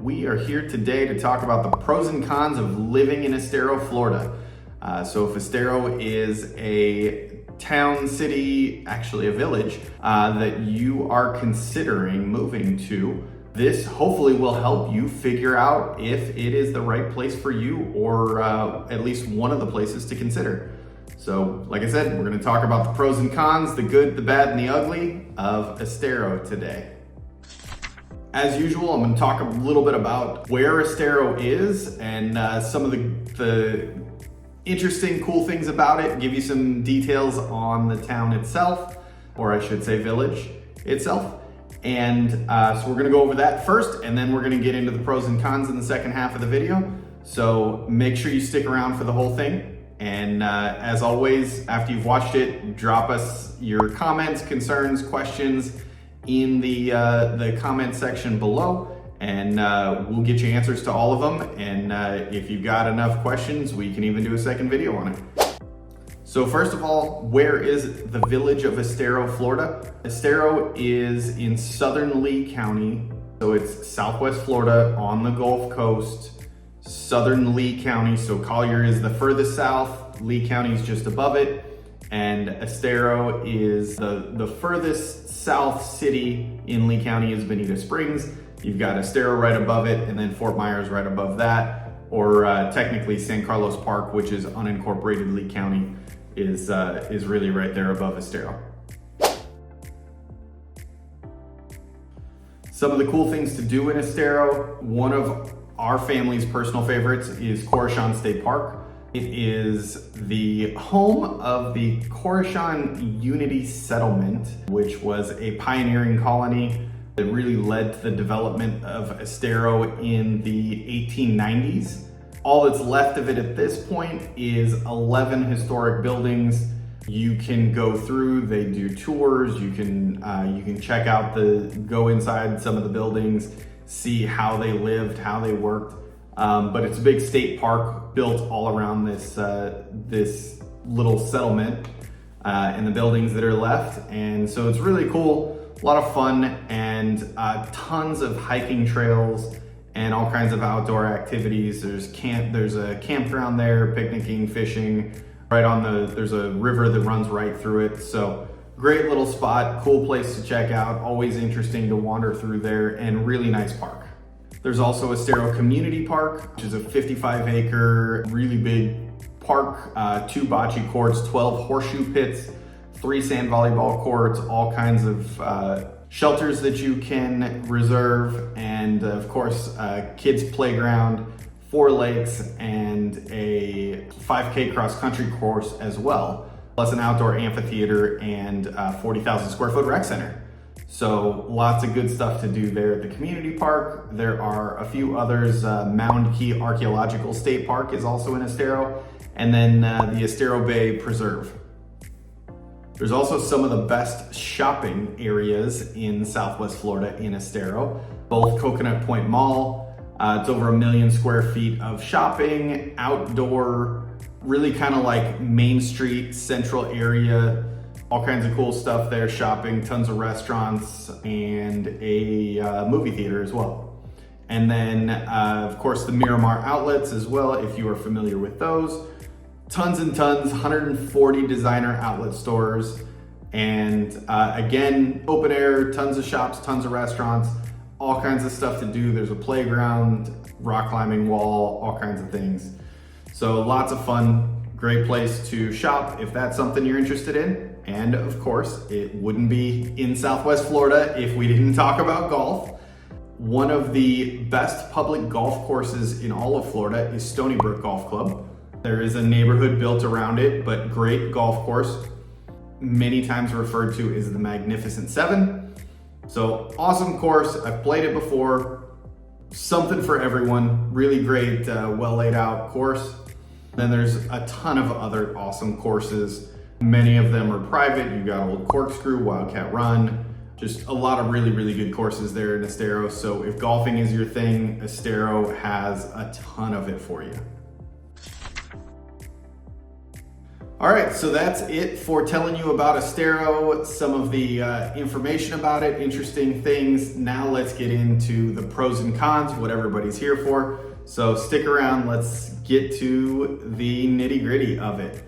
We are here today to talk about the pros and cons of living in Estero, Florida. So if Estero is a town, city, actually a village, that you are considering moving to, this hopefully will help you figure out if it is the right place for you or at least one of the places to consider. So like I said, we're going to talk about the pros and cons, the good, the bad, and the ugly of Estero today. As usual, I'm going to talk a little bit about where Estero is and some of the interesting, cool things about it, give you some details on the town itself, or I should say village itself. And so we're going to go over that first, and then we're going to get into the pros and cons in the second half of the video. So make sure you stick around for the whole thing. And as always, after you've watched it, drop us your comments, concerns, questions in the comment section below, and we'll get you answers to all of them. And if you've got enough questions, we can even do a second video on it. So first of all, where is the village of Estero, Florida? Estero is in southern Lee County. So it's southwest Florida on the Gulf Coast, southern Lee County. So Collier is the furthest south, Lee County is just above it, and Estero is the furthest south city in Lee County is Bonita Springs. You've got Estero right above it, and then Fort Myers right above that, or technically San Carlos Park, which is unincorporated Lee County, is really right there above Estero. Some of the cool things to do in Estero, one of our family's personal favorites is Corishan State Park. It is the home of the Corishan Unity Settlement, which was a pioneering colony that really led to the development of Estero in the 1890s. All that's left of it at this point is 11 historic buildings. You can go through, they do tours, you can check out go inside some of the buildings, see how they lived, how they worked. But it's a big state park built all around this little settlement and the buildings that are left. And so it's really cool, a lot of fun, and tons of hiking trails and all kinds of outdoor activities. There's a campground there, picnicking, fishing, there's a river that runs right through it. So great little spot, cool place to check out, always interesting to wander through there, and really nice park. There's also Estero Community Park, which is a 55-acre, really big park, 2 bocce courts, 12 horseshoe pits, 3 sand volleyball courts, all kinds of shelters that you can reserve, and of course, kids playground, 4 lakes, and a 5K cross-country course as well, plus an outdoor amphitheater and 40,000 square foot rec center. So lots of good stuff to do there at the community park. There are a few others. Mound Key Archaeological State Park is also in Estero, and then the Estero Bay Preserve. There's also some of the best shopping areas in Southwest Florida in Estero, both Coconut Point Mall. It's over 1 million square feet of shopping, outdoor, really kind of like Main Street, central area. All kinds of cool stuff there, shopping, tons of restaurants, and a movie theater as well. And then, of course, the Miramar outlets as well, if you are familiar with those. Tons and tons, 140 designer outlet stores. And again, open air, tons of shops, tons of restaurants, all kinds of stuff to do. There's a playground, rock climbing wall, all kinds of things. So lots of fun, great place to shop if that's something you're interested in. And of course, it wouldn't be in Southwest Florida if we didn't talk about golf. One of the best public golf courses in all of Florida is Stony Brook Golf Club. There is a neighborhood built around it, but great golf course. Many times referred to as the Magnificent Seven. So awesome course, I've played it before. Something for everyone, really great, well laid out course. Then there's a ton of other awesome courses. Many of them are private. You've got Old Corkscrew, Wildcat Run, just a lot of really, really good courses there in Estero. So if golfing is your thing, Estero has a ton of it for you. All All right, so that's it for telling you about Estero, some of the information about it, interesting things. Now let's get into the pros and cons, what everybody's here for. So stick around, let's get to the nitty gritty of it.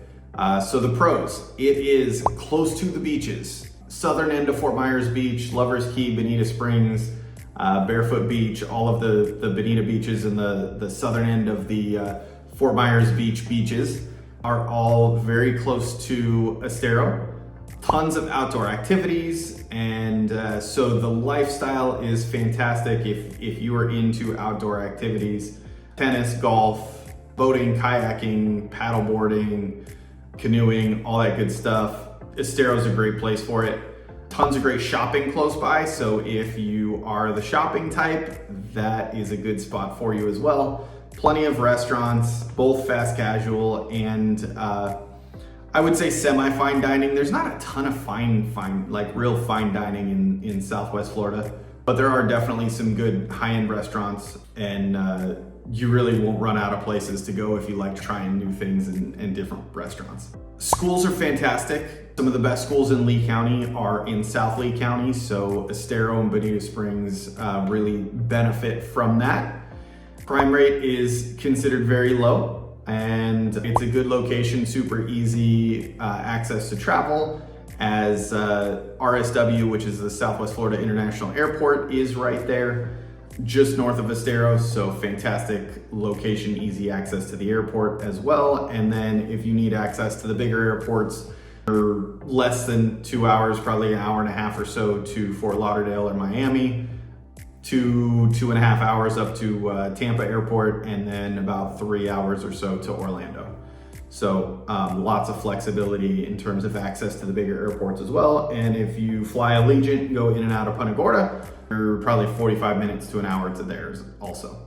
So the pros, it is close to the beaches. Southern end of Fort Myers Beach, Lover's Key, Bonita Springs, Barefoot Beach, all of the Bonita beaches and the southern end of the Fort Myers Beach beaches are all very close to Estero. Tons of outdoor activities, and so the lifestyle is fantastic if you are into outdoor activities. Tennis, golf, boating, kayaking, paddleboarding, canoeing, all that good stuff. Estero is a great place for it. Tons of great shopping close by, so if you are the shopping type, that is a good spot for you as well. Plenty of restaurants, both fast casual and I would say semi-fine dining. There's not a ton of real fine dining in Southwest Florida, but there are definitely some good high-end restaurants, and you really won't run out of places to go if you like trying new things and different restaurants. Schools are fantastic. Some of the best schools in Lee County are in South Lee County, so Estero and Bonita Springs really benefit from that. Crime rate is considered very low, and it's a good location, super easy access to travel, as RSW, which is the Southwest Florida International Airport, is right there just north of Estero, so fantastic location, easy access to the airport as well. And then if you need access to the bigger airports, you're less than 2 hours, probably an hour and a half or so to Fort Lauderdale or Miami, 2.5 hours up to Tampa Airport, and then about 3 hours or so to Orlando. So lots of flexibility in terms of access to the bigger airports as well. And if you fly Allegiant, go in and out of Punta Gorda, you're probably 45 minutes to an hour to theirs also.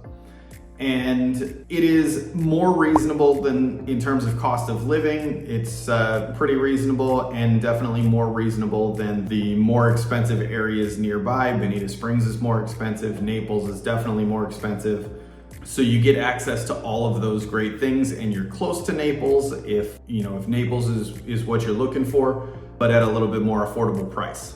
And it is more reasonable than in terms of cost of living. It's pretty reasonable, and definitely more reasonable than the more expensive areas nearby. Bonita Springs is more expensive. Naples is definitely more expensive. So you get access to all of those great things, and you're close to Naples if Naples is what you're looking for, but at a little bit more affordable price.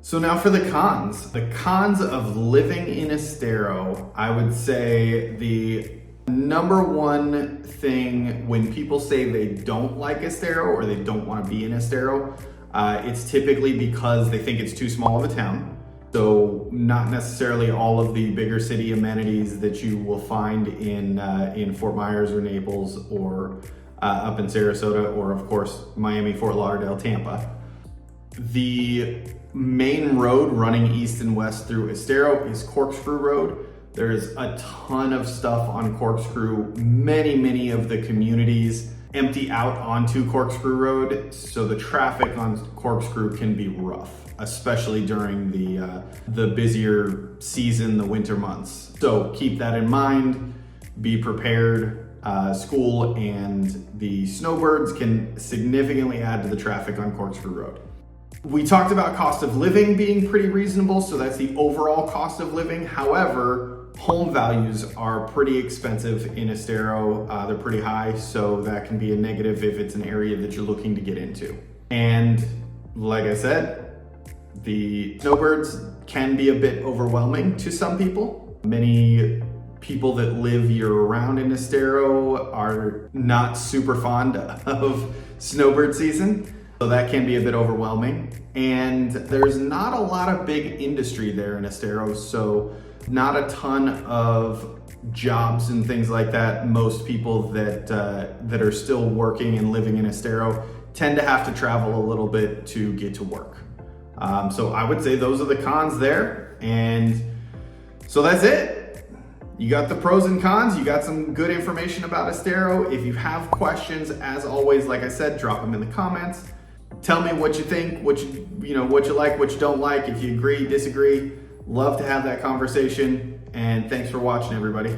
So now for the cons. The cons of living in Estero, I would say the number one thing when people say they don't like Estero or they don't want to be in Estero, it's typically because they think it's too small of a town. So not necessarily all of the bigger city amenities that you will find in Fort Myers or Naples or up in Sarasota, or of course Miami, Fort Lauderdale, Tampa. The main road running east and west through Estero is Corkscrew Road. There's a ton of stuff on Corkscrew. Many of the communities empty out onto Corkscrew Road, so the traffic on Corkscrew can be rough, especially during the busier season, the winter months. So keep that in mind, be prepared. School and the snowbirds can significantly add to the traffic on Corkscrew Road. We talked about cost of living being pretty reasonable, so that's the overall cost of living. However, home values are pretty expensive in Estero. They're pretty high, so that can be a negative if it's an area that you're looking to get into. And like I said, the snowbirds can be a bit overwhelming to some people. Many people that live year-round in Estero are not super fond of snowbird season. So that can be a bit overwhelming. And there's not a lot of big industry there in Estero, so not a ton of jobs and things like that. Most people that are still working and living in Estero tend to have to travel a little bit to get to work. So I would say those are the cons there. And so that's it. You got the pros and cons. You got some good information about Estero. If you have questions, as always, like I said, drop them in the comments. Tell me what you think, what you like, what you don't like, if you agree, disagree. Love to have that conversation, and thanks for watching, everybody.